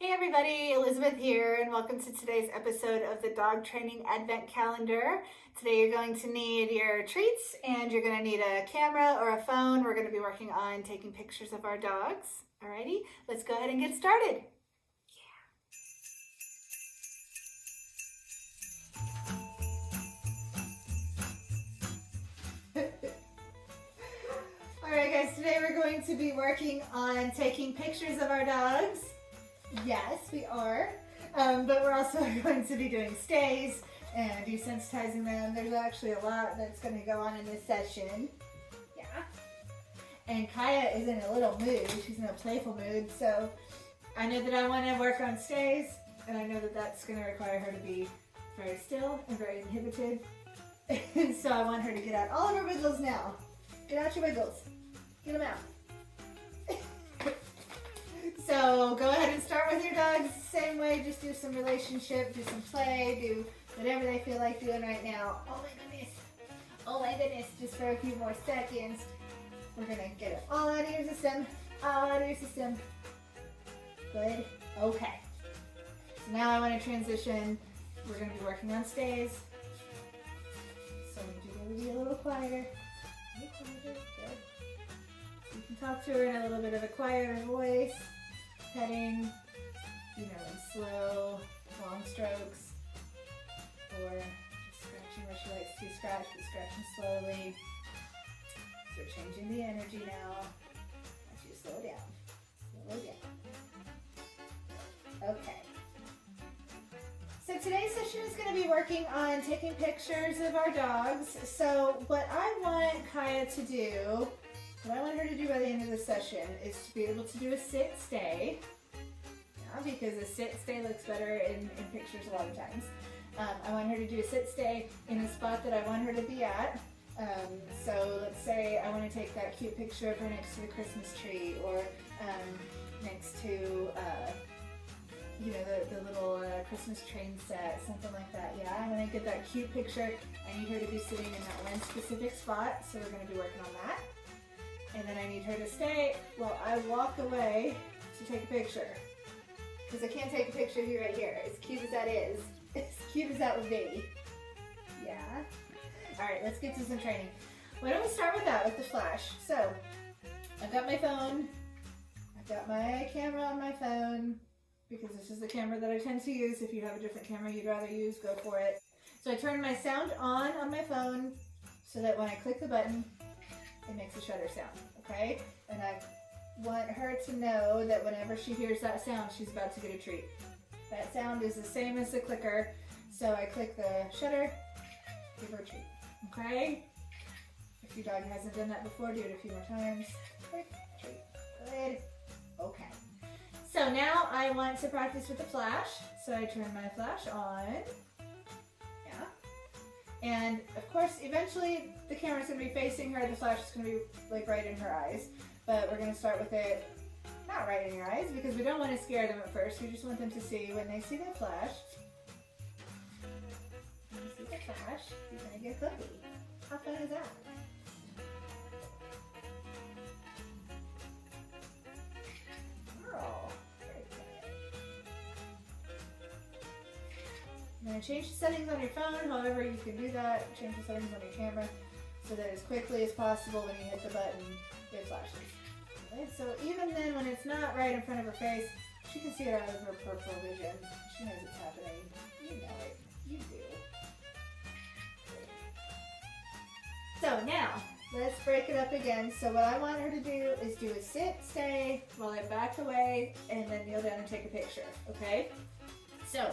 Hey everybody, Elizabeth here, and welcome to today's episode of the Dog Training Advent Calendar. Today you're going to need your treats, and you're going to need a camera or a phone. We're going to be working on taking pictures of our dogs. Alrighty, let's go ahead and get started. Alright guys, today we're going to be working on taking pictures of our dogs. Yes, we are. But we're also going to be doing stays and desensitizing them. There's actually a lot that's going to go on in this session. Yeah. And Kaya is in a little mood. She's in a playful mood. So I know that I want to work on stays. And I know that that's going to require her to be very still and very inhibited. And so I want her to get out all of her wiggles now. Get out your wiggles. Get them out. So go ahead and start with your dogs the same way. Just do some relationship, do some play, do whatever they feel like doing right now. Oh my goodness. Oh my goodness. Just for a few more seconds. We're going to get it all out of your system. All out of your system. Good. Okay. So now I want to transition. We're going to be working on stays. So I need you to be a little quieter. A little quieter. Good. So you can talk to her in a little bit of a quieter voice. Petting, in slow, long strokes, or just scratching where she likes to scratch, but scratching slowly. So we're changing the energy now. I want you to slow down. Slow down. Okay. So today's session is going to be working on taking pictures of our dogs. So what I want Kaya to do, what I want her to do by the end of the session is to be able to do a sit-stay, because a sit-stay looks better in pictures a lot of times. I want her to do a sit-stay in the spot that I want her to be at. So let's say I want to take that cute picture of her next to the Christmas tree, or next to the little Christmas train set, something like that. Yeah, I want to get that cute picture. I need her to be sitting in that one specific spot, so we're going to be working on that. And then I need her to stay while I walk away to take a picture. Because I can't take a picture of you right here. As cute as that is. As cute as that would be. Yeah? Alright, let's get to some training. Why don't we start with that, with the flash. So, I've got my phone. I've got my camera on my phone. Because this is the camera that I tend to use. If you have a different camera you'd rather use, go for it. So I turn my sound on my phone, so that when I click the button, it makes a shutter sound, okay? And I want her to know that whenever she hears that sound, she's about to get a treat. That sound is the same as the clicker, so I click the shutter, give her a treat, okay? If your dog hasn't done that before, do it a few more times. Quick treat, good, okay. So now I want to practice with the flash, so I turn my flash on. And of course, eventually the camera's going to be facing her, the flash is going to be like right in her eyes. But we're going to start with it not right in your eyes, because we don't want to scare them at first. We just want them to see when they see the flash. When you see the flash, you're going to get a cookie. How fun is that? Girl. I'm going to change the settings on your phone, however you can do that. Change the settings on your camera so that as quickly as possible when you hit the button, it flashes. Okay, so even then when it's not right in front of her face, she can see it out of her peripheral vision. She knows it's happening. You know it. You do. So now, let's break it up again. So what I want her to do is do a sit, stay, while I back away, and then kneel down and take a picture, okay? So,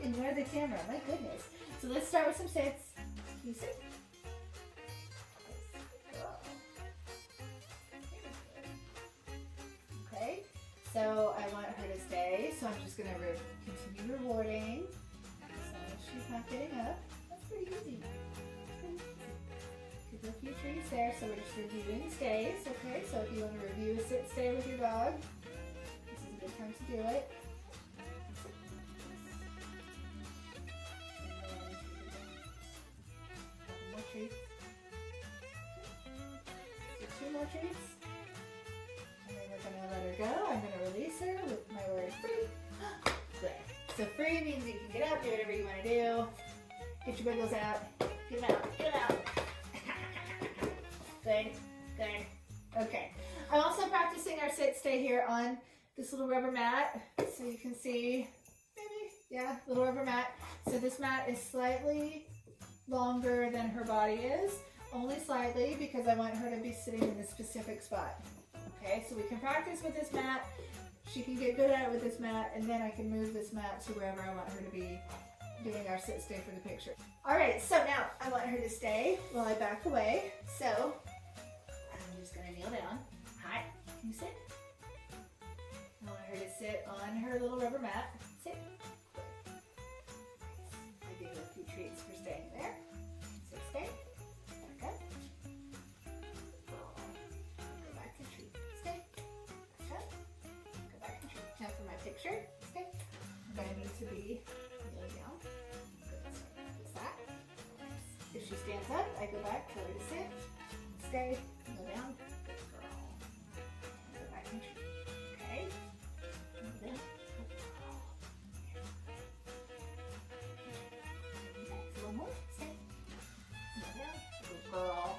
ignore the camera, my goodness. So let's start with some sits. Can you sit? Okay, so I want her to stay, so I'm just going to continue rewarding. So she's not getting up. That's pretty easy. Give her a few treats there, so we're just reviewing stays, okay? So if you want to review a sit, stay with your dog, this is a good time to do it. Treats. So 2 more treats. And then we're going to Get your wiggles out. Get them out. Get them out. Good. Good. Okay. I'm also practicing our sit stay here on this little rubber mat. So you can see, maybe, yeah, little rubber mat. So this mat is slightly longer than her body is. Only slightly, because I want her to be sitting in a specific spot. Okay, so we can practice with this mat. She can get good at it with this mat, and then I can move this mat to wherever I want her to be doing our sit stay for the picture. All right, so now I want her to stay while I back away. So I'm just gonna kneel down. Hi, can you sit? I want her to sit on her little rubber mat. Sit. I give her a few treats for staying there. Sit, stay. Back up. Go back to treat. Stay. Back up. Go back to treat. Now for my picture. Stay. I'm gonna need to be kneeling down. Good. What's that? If she stands up, I go back, tell her to sit. Stay. Kneel down. Good girl. Go back and treat. Okay. Kneel down. Next, one more. Stay. Kneel down. Good girl.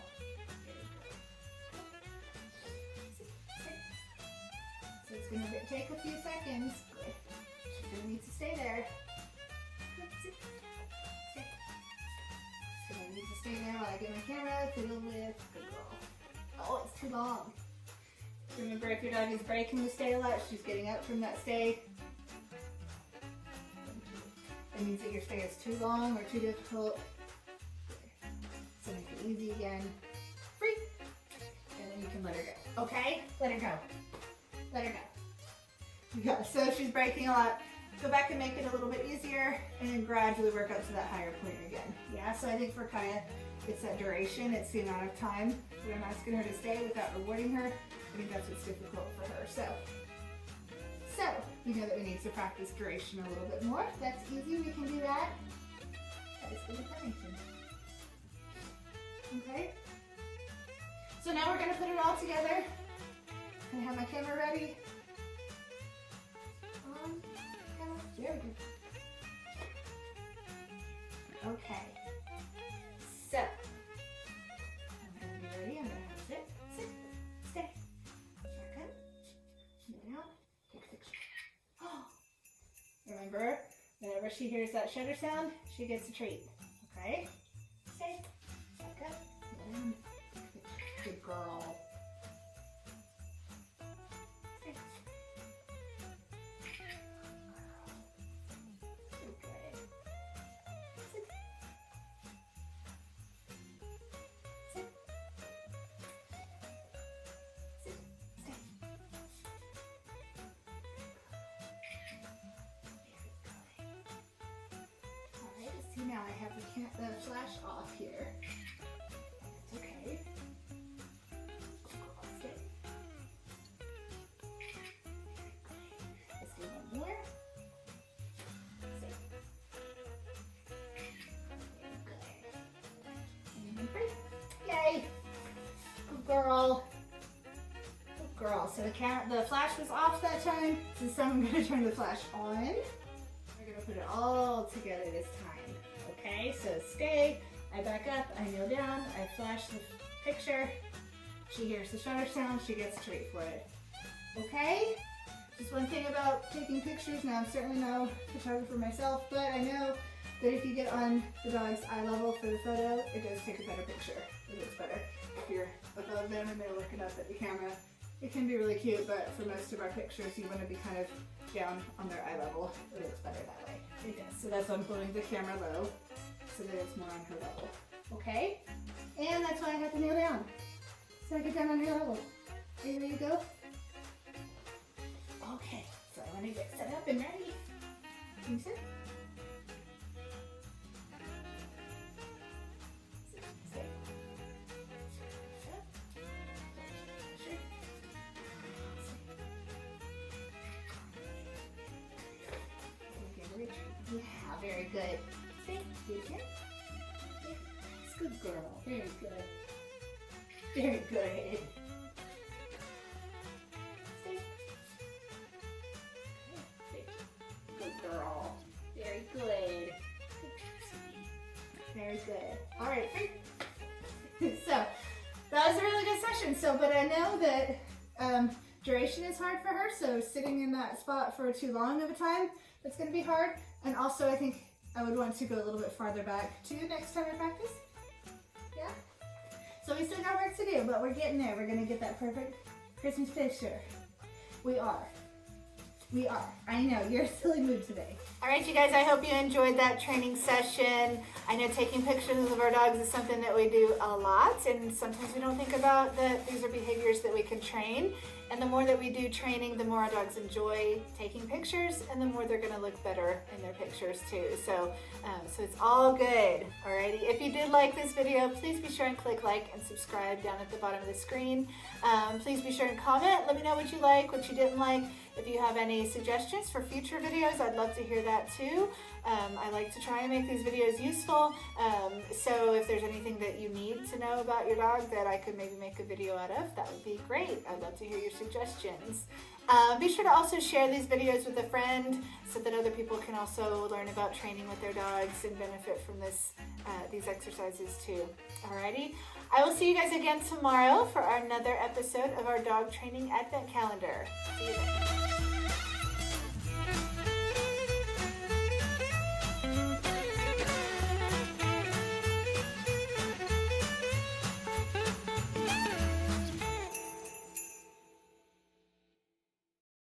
So it's going to take a few seconds. Good. She's going to need to stay there. Good. Sit. Stay. She's going to need to stay there while I get my camera fiddled with. Good girl. Oh, it's too long. Remember, if your dog is breaking the stay a lot, she's getting up from that stay. It means that your stay is too long or too difficult. So make it easy again. Free. And then you can let her go. Okay? Let her go. Let her go. Yeah, so she's breaking a lot. Go back and make it a little bit easier and then gradually work up to that higher point again. Yeah, so I think for Kaya, it's that duration, it's the amount of time that I'm asking her to stay without rewarding her. I think that's what's difficult for her. So we know that we need to practice duration a little bit more. That's easy, we can do that. That is good information. Okay. So now we're gonna put it all together. Can I have my camera ready? Camera, very good. Okay. So, I'm gonna be ready. I'm gonna have to sit, stay. Back up, kneel down, take a picture. Remember, whenever she hears that shutter sound, she gets a treat. Okay? Stay, back up, kneel down, take a picture. Good girl. Stay. Okay. Sit. Sit. Sit. Stay. Alright, see now I have the flash off here. That's okay. Stay. Let's do one more. Stay. Very good. And free. Yay! Good girl. Good girl. So the flash was off that time, so I'm going to turn the flash on. We're going to put it all together this time. Okay, so stay. I back up, I kneel down, I flash the picture. She hears the shutter sound, she gets a treat for it. Okay? Just one thing about taking pictures. Now, I'm certainly no photographer myself, but I know that if you get on the dog's eye level for the photo, it does take a better picture. It looks better. If you're above them and they're looking up at the camera, it can be really cute, but for most of our pictures, you want to be kind of down on their eye level. It looks better that way. It does. So that's why I'm pulling the camera low, so that it's more on her level. Okay? And that's why I have to kneel down. So I get down on her level. Are you ready to go? Okay, so I want to get set up and ready. Can you sit? Sit. Stay. Sit. Sure. Stay. Yeah, very good. Stay. Good. It's good girl. Very good. Very good. Good girl. Very good. There's good. All right, so that was a really good session. So, but I know that duration is hard for her, so sitting in that spot for too long of a time, that's going to be hard. And also, I think I would want to go a little bit farther back too next time I practice. Yeah. So we still got work to do, but we're getting there. We're going to get that perfect Christmas picture. We are. We are. I know, you're a silly mood today. All right, you guys, I hope you enjoyed that training session. I know taking pictures of our dogs is something that we do a lot, and sometimes we don't think about that these are behaviors that we can train. And the more that we do training, the more our dogs enjoy taking pictures, and the more they're gonna look better in their pictures too. So it's all good, alrighty? If you did like this video, please be sure and click like and subscribe down at the bottom of the screen. Please be sure and comment. Let me know what you like, what you didn't like. If you have any suggestions for future videos, I'd love to hear that too. I like to try and make these videos useful. So if there's anything that you need to know about your dog that I could maybe make a video out of, that would be great. I'd love to hear your suggestions. Be sure to also share these videos with a friend so that other people can also learn about training with their dogs and benefit from these exercises too. Alrighty, I will see you guys again tomorrow for another episode of our dog training advent calendar. See you then.